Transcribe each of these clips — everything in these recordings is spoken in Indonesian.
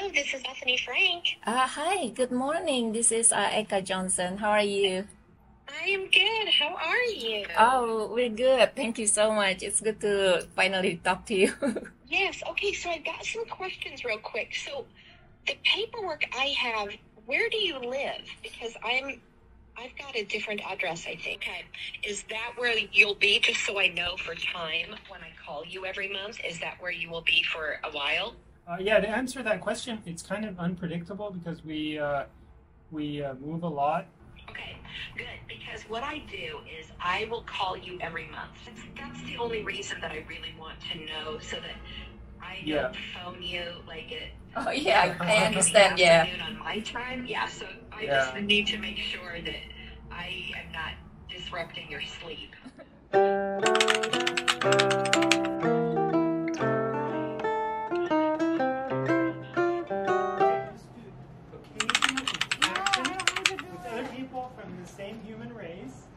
Hello, this is Bethany Frank. Hi, good morning. This is Eka Johnson. How are you? I am good. How are you? Oh, we're good. Thank you so much. It's good to finally talk to you. Yes, okay, so I've got some questions real quick. So the paperwork I have, where do you live? Because I've got a different address, I think. Okay. Is that where you'll be, just so I know for time when I call you every month? Is that where you will be for a while? Yeah, to answer that question, it's kind of unpredictable because we move a lot. Okay, good. Because what I do is I will call you every month. That's the only reason that I really want to know, so that I Yeah. don't phone you like it. Oh, yeah, I in the understand. Yeah. afternoon on my time. Yeah, so I Yeah. just need to make sure that I am not disrupting your sleep. Occasional interaction with other people from the same human race.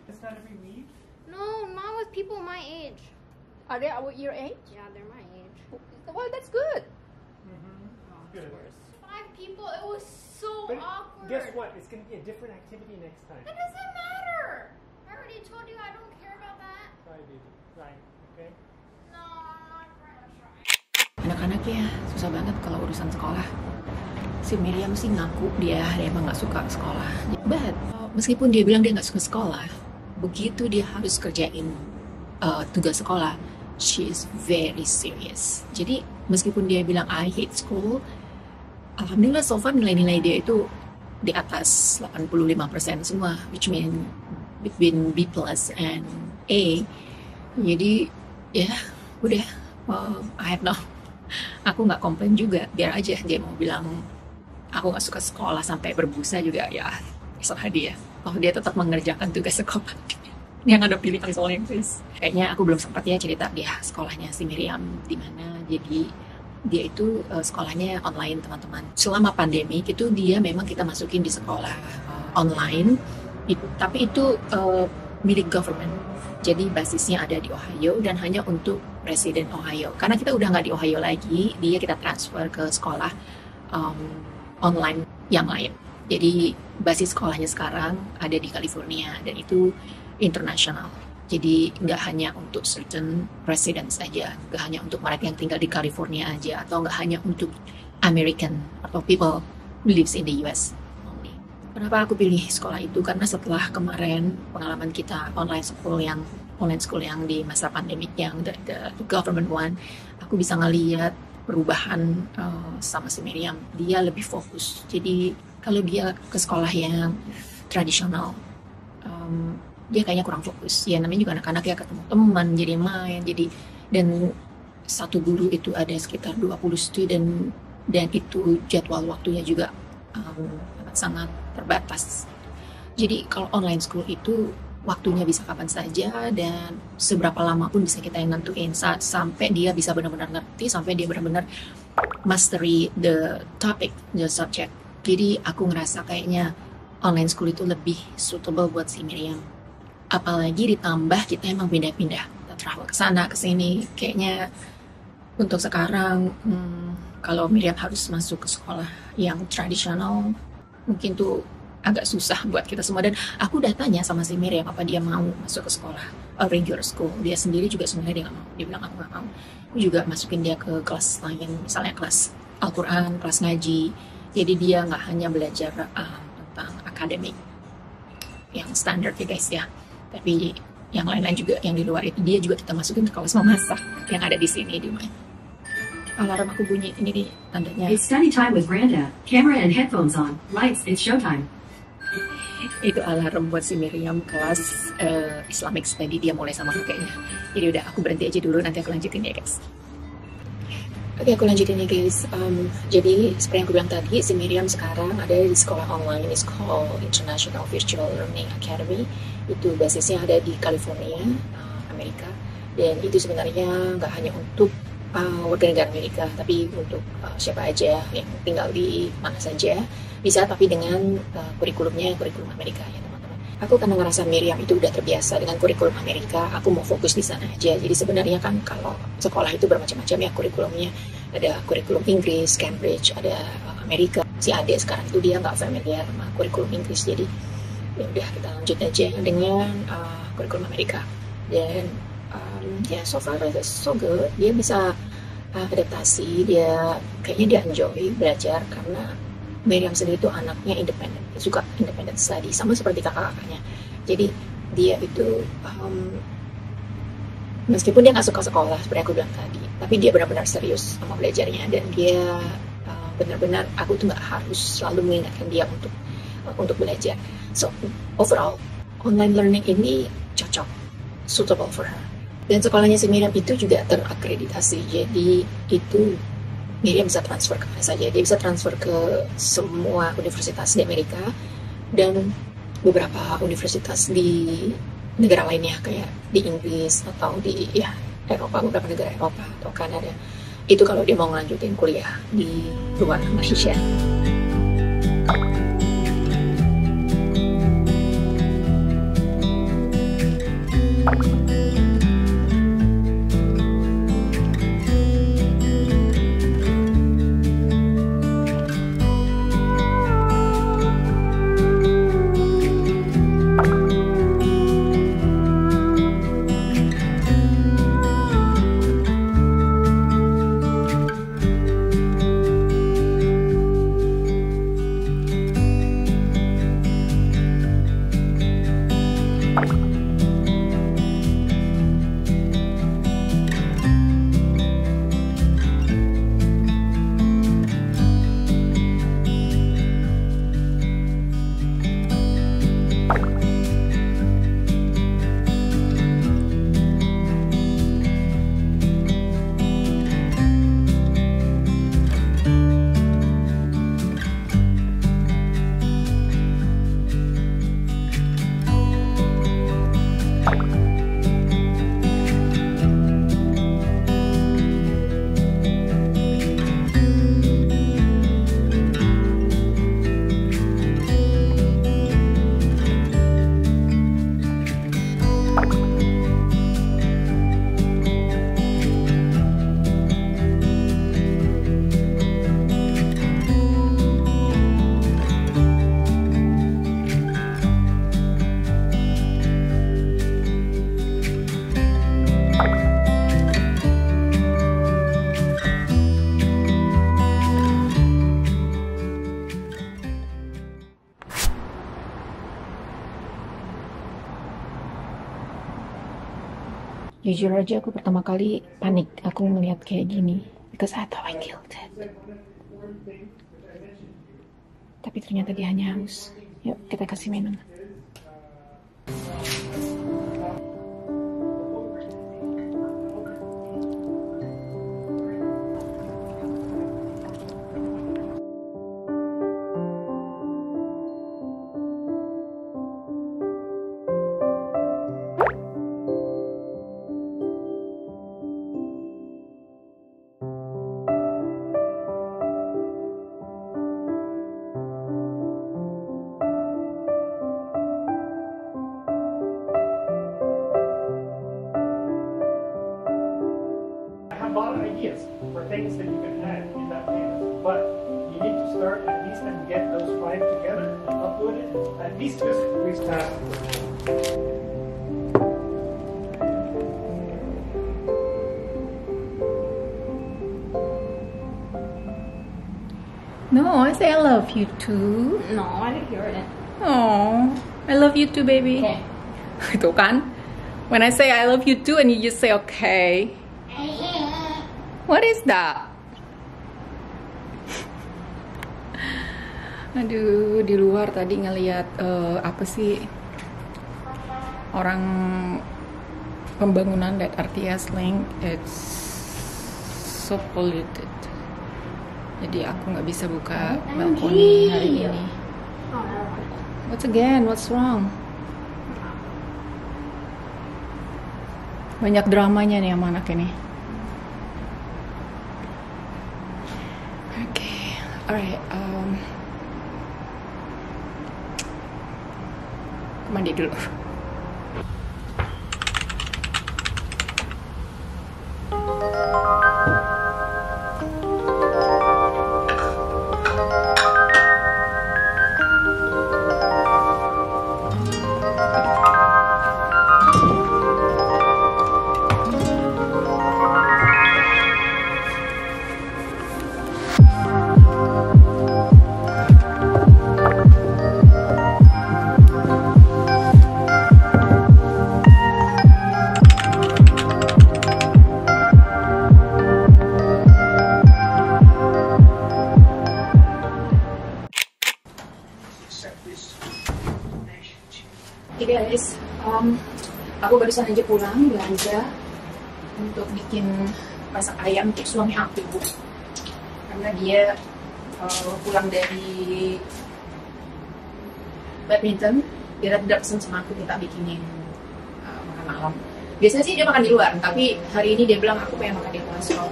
It's not every week. No, not with people my age. Are they your age? Yeah, they're my age. Well, that's good. Good. 5 people, it was so But awkward. guess what? It's going to be a different activity next time. That doesn't matter. I already told you I don't care about that. Try, baby. Try. Okay? No, I'm not gonna try. Anak-anak ya susah banget kalau urusan sekolah. Si Miriam sih ngaku dia emang nggak suka sekolah. But meskipun dia bilang dia nggak suka sekolah, begitu dia harus kerjain tugas sekolah, she is very serious. Jadi meskipun dia bilang I hate school, alhamdulillah so far nilai-nilai dia itu di atas 85% semua, which mean between B plus and A. Jadi ya udah, I have no, aku nggak komplain juga, biar aja dia mau bilang aku nggak suka sekolah sampai berbusa juga ya terserah dia. Kalau dia tetap mengerjakan tugas sekolah, dia nggak ada pilihan soalnya guys. Kayaknya aku belum sempat ya cerita dia sekolahnya si Miriam di mana. Jadi dia itu sekolahnya online teman-teman. Selama pandemi itu dia memang kita masukin di sekolah online, tapi itu milik government. Jadi basisnya ada di Ohio dan hanya untuk resident Ohio. Karena kita udah nggak di Ohio lagi, dia kita transfer ke sekolah online yang lain. Jadi basis sekolahnya sekarang ada di California dan itu internasional. Jadi nggak hanya untuk certain residents aja, nggak hanya untuk mereka yang tinggal di California aja, atau nggak hanya untuk American atau people who lives in the US only. Kenapa aku pilih sekolah itu? Karena setelah kemarin pengalaman kita online school yang di masa pandemik yang the government one, aku bisa ngeliat perubahan sama si Miriam. Dia lebih fokus. Jadi kalau dia ke sekolah yang tradisional, dia kayaknya kurang fokus. Ya namanya juga anak-anak ya, ketemu teman, jadi main, dan satu guru itu ada sekitar 20 student dan itu jadwal waktunya juga sangat terbatas. Jadi kalau online school itu waktunya bisa kapan saja dan seberapa lama pun bisa kita yang nentuin sampai dia bisa benar-benar ngerti, sampai dia benar-benar mastery the topic, the subject. Jadi aku ngerasa kayaknya online school itu lebih suitable buat si Miriam. Apalagi ditambah kita emang pindah-pindah, kita travel ke sana ke sini. Kayaknya untuk sekarang kalau Miriam harus masuk ke sekolah yang tradisional, mungkin tuh agak susah buat kita semua. Dan aku udah tanya sama si Miriam apa dia mau masuk ke sekolah regular school. Dia sendiri juga sebenarnya dia nggak mau. Dia bilang aku nggak mau. Aku juga masukin dia ke kelas lain, misalnya kelas Al-Quran, kelas ngaji. Jadi dia nggak hanya belajar tentang akademik yang standar ya guys ya, tapi yang lain-lain juga yang di luar itu dia juga kita masukin ke kelas memasak yang ada di sini di mana. Alarm aku bunyi, ini nih tandanya. It's study time with Branda. Camera and headphones on. Lights, it's showtime. Itu alarm buat si Miriam kelas Islamic Study, dia mulai sama kakeknya. Jadi udah aku berhenti aja dulu, nanti aku lanjutin ya guys. Oke, aku lanjutin ya guys. Jadi seperti yang aku bilang tadi, si Miriam sekarang ada di sekolah online, it's called International Virtual Learning Academy. Itu basisnya ada di California, Amerika. Dan itu sebenarnya nggak hanya untuk warga negara Amerika, tapi untuk siapa aja yang tinggal di mana saja bisa, tapi dengan kurikulumnya kurikulum Amerika ya teman-teman. Aku karena ngerasa Miriam itu udah terbiasa dengan kurikulum Amerika, aku mau fokus di sana aja. Jadi sebenarnya kan kalau sekolah itu bermacam-macam ya kurikulumnya. Ada kurikulum Inggris, Cambridge, ada Amerika. Si adik sekarang itu dia nggak familiar sama kurikulum Inggris, jadi ya udah kita lanjut aja dengan kurikulum Amerika. Dan ya so far so good. Dia bisa adaptasi, dia kayaknya dia enjoy belajar karena Miriam sendiri itu anaknya independen, suka independent study, sama seperti kakak-kakaknya. Jadi dia itu meskipun dia nggak suka sekolah seperti aku bilang tadi, tapi dia benar-benar serius sama belajarnya, dan dia benar-benar aku tuh nggak harus selalu mengingatkan dia untuk belajar. So overall online learning ini cocok, suitable for her. Dan sekolahnya si Miriam itu juga terakreditasi, jadi itu Miriam bisa transfer ke mana saja. Dia bisa transfer ke semua universitas di Amerika dan beberapa universitas di negara lainnya kayak di Inggris atau di Eropa, beberapa negara Eropa atau Kanada. Itu kalau dia mau ngelanjutin kuliah di luar Malaysia. Jujur aja aku pertama kali panik aku melihat kayak gini, because I thought I killed it. Tapi ternyata dia hanya haus. Yuk kita kasih minum. A lot of ideas for things that you can add in that canvas, but you need to start at least and get those 5 together, upload it, at least just restart. No, I say I love you too. No, I didn't hear it. Oh, I love you too, baby. Okay. Itu kan? When I say I love you too and you just say okay. What is that? Aduh, di luar tadi ngelihat apa sih orang pembangunan that RTS link, it's so polluted. Jadi aku nggak bisa buka balkoni hari ini. What's again? What's wrong? Banyak dramanya nih sama anak ini. Alright, mandi dulu. Oke guys, aku barusan aja pulang belanja untuk bikin masak ayam untuk suami aku, karena dia pulang dari badminton. Dia udah pesen sama aku minta bikinin makan malam. Biasanya sih dia makan di luar, tapi hari ini dia bilang aku pengen makan di luar. So,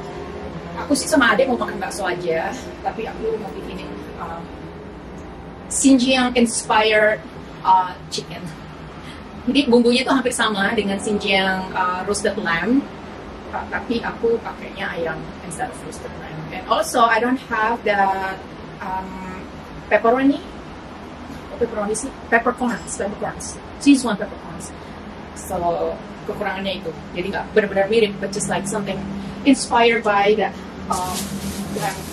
aku sih sama adek mau makan bakso aja, tapi aku mau bikinin Xinjiang inspired chicken. Jadi bumbunya itu hampir sama dengan Xinjiang roasted lamb, tapi aku pakainya ayam instead of roasted lamb. And also I don't have that pepperoni. Pepperoni sih, peppercorns. Szechuan peppercorns. So kekurangannya itu. Jadi nggak benar-benar mirip, but just like something inspired by that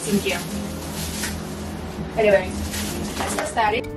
Xinjiang. Anyway, let's get started.